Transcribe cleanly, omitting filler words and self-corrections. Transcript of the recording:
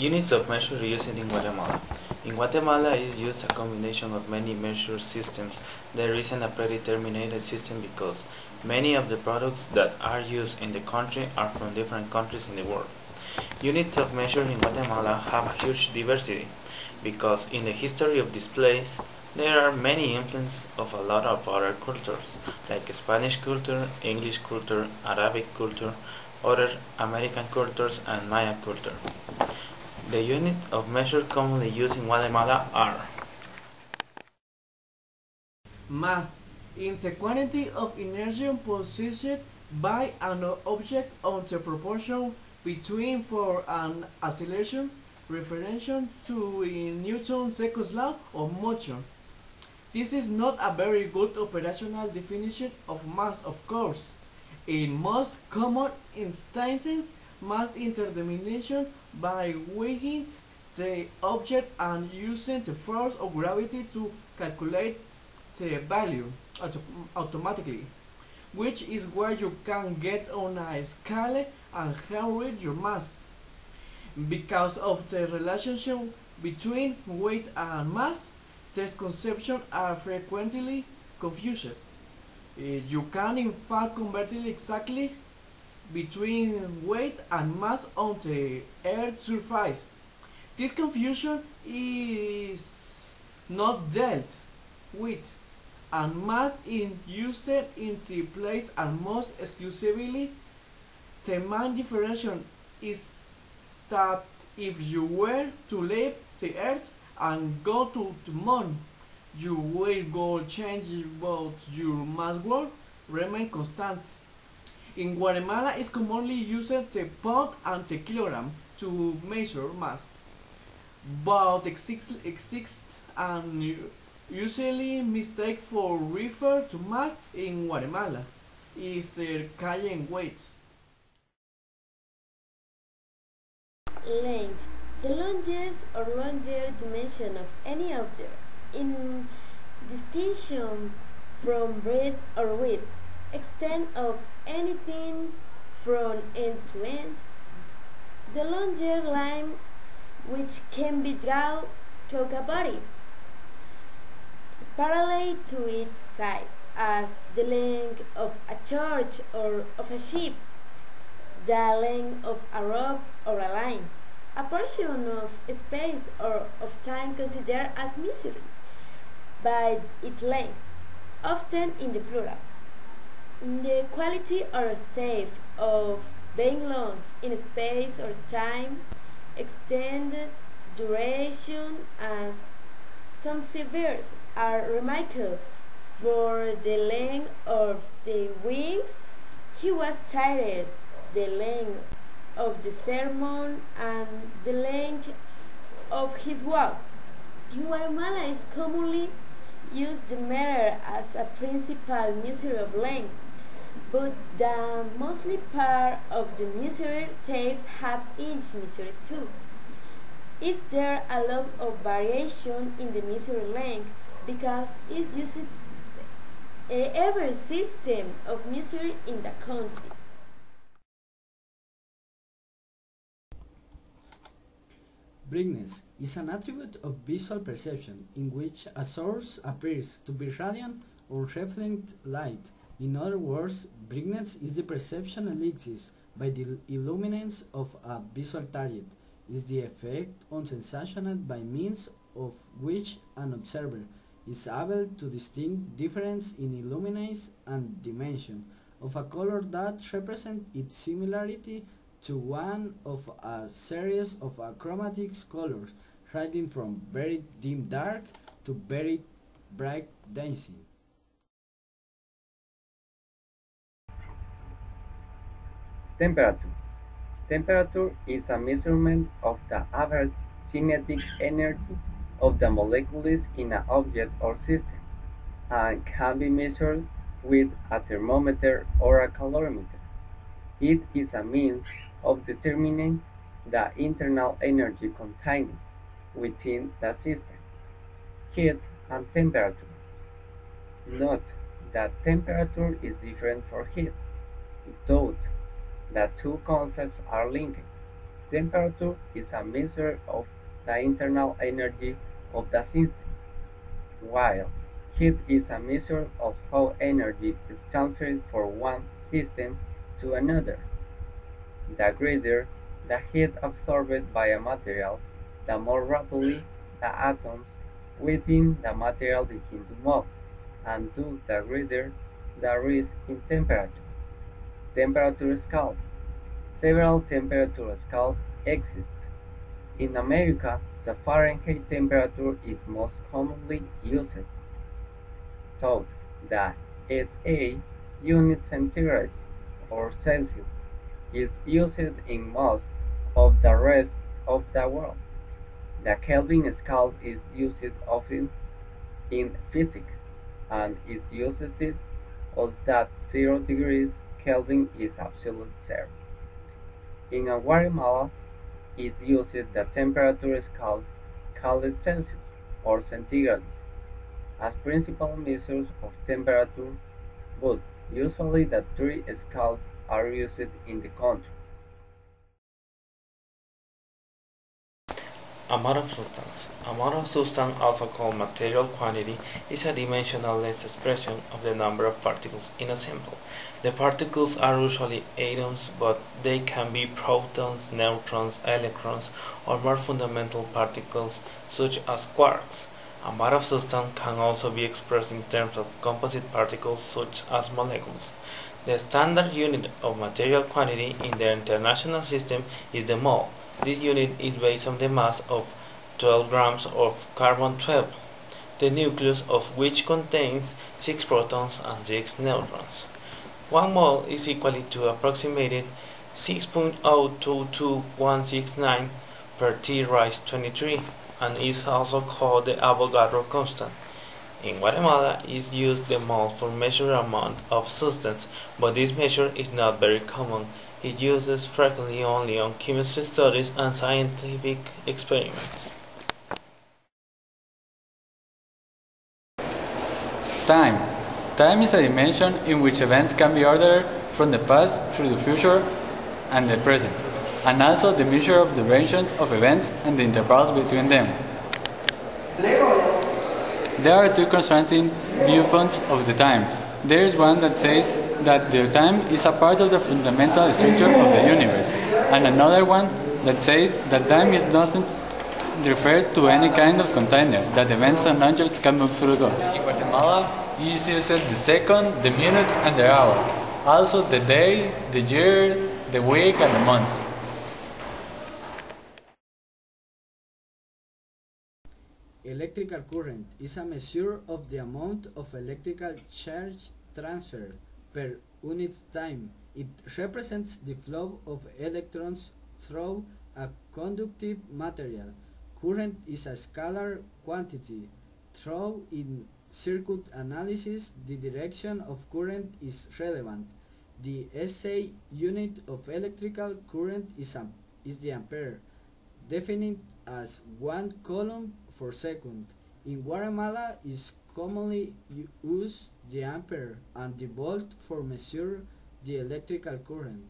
Units of measure used in Guatemala. In Guatemala is used a combination of many measure systems. There isn't a predetermined system because many of the products that are used in the country are from different countries in the world. Units of measure in Guatemala have a huge diversity because in the history of this place there are many influences of a lot of other cultures like Spanish culture, English culture, Arabic culture, other American cultures and Maya culture. The unit of measure commonly used in Guatemala are Mass is the quantity of energy possessed by an object on the proportion between for an acceleration referential to Newton's second law of motion. This is not a very good operational definition of mass, of course. In most common instances, mass is determined by weighing the object and using the force of gravity to calculate the value automatically, which is where you can get on a scale and how read your mass. Because of the relationship between weight and mass, these conceptions are frequently confused. You can in fact convert it exactly between weight and mass on the Earth's surface. This confusion is not dealt with, and mass is used in the place and most exclusively. The main difference is that if you were to leave the Earth and go to the Moon, you will go change, but your mass will remain constant. In Guatemala, it's commonly used the pound and the kilogram to measure mass, but exists and usually mistake for refer to mass in Guatemala is the carrying weight. Length. The longest or longer dimension of any object, in distinction from breadth or width, extent of anything from end to end. The longer line which can be drawn to a body, parallel to its sides, as the length of a church or of a ship, the length of a rope or a line, a portion of space or of time considered as measured by its length, often in the plural. The quality or state of being long in space or time, extended duration, as some severs are remarkable for the length of the wings. He was cited the length of the sermon and the length of his walk. In Guatemala is commonly used the meter as a principal measure of length, but the mostly part of the measured tapes have inch measured too. Is there a lot of variation in the measured length because it's used every system of measuring in the country? Brightness is an attribute of visual perception in which a source appears to be radiant or reflected light. In other words, brightness is the perception elicited by the illuminance of a visual target. Is the effect on sensation by means of which an observer is able to distinguish difference in illuminance and dimension of a color that represents its similarity to one of a series of chromatic colors, ranging from very dim dark to very bright dancing. Temperature. Temperature is a measurement of the average kinetic energy of the molecules in an object or system, and can be measured with a thermometer or a calorimeter. It is a means of determining the internal energy contained within the system, heat and temperature. Note that temperature is different from heat, though the two concepts are linked. Temperature is a measure of the internal energy of the system, while heat is a measure of how energy is transferred from one system to another. The greater the heat absorbed by a material, the more rapidly the atoms within the material begin to move, and thus the greater the rise in temperature. Temperature scales. Several temperature scales exist. In America, the Fahrenheit temperature is most commonly used, though the SI unit centigrade or Celsius is used in most of the rest of the world. The Kelvin scale is used often in physics and is used as that 0 degrees Kelvin is absolute zero. In Guatemala, it uses the temperature scale called Celsius or centigrade as principal measures of temperature, but usually the three scales are used in the country. Amount of substance. Amount of substance, also called material quantity, is a dimensionless expression of the number of particles in a sample. The particles are usually atoms, but they can be protons, neutrons, electrons, or more fundamental particles such as quarks. Amount of substance can also be expressed in terms of composite particles such as molecules. The standard unit of material quantity in the international system is the mole. This unit is based on the mass of 12 grams of carbon-12, the nucleus of which contains 6 protons and 6 neutrons. 1 mole is equal to approximated 6.022169 per T raised 23 and is also called the Avogadro constant. In Guatemala, is used the mole for measuring amount of substance, but this measure is not very common. It uses frequently only on chemistry studies and scientific experiments. Time. Time is a dimension in which events can be ordered from the past through the future and the present, and also the measure of durations of events and the intervals between them. There are two confronting viewpoints of the time. There is one that says that the time is a part of the fundamental structure of the universe, and another one that says that time doesn't refer to any kind of container, that events and objects can move through those. In Guatemala, you use the second, the minute, and the hour. Also the day, the year, the week, and the month. Electrical current is a measure of the amount of electrical charge transferred per unit time. It represents the flow of electrons through a conductive material. Current is a scalar quantity. Through in circuit analysis, the direction of current is relevant. The SI unit of electrical current is the ampere, defined as 1 coulomb per second. In Guatemala is commonly used the ampere and the volt for measure the electrical current.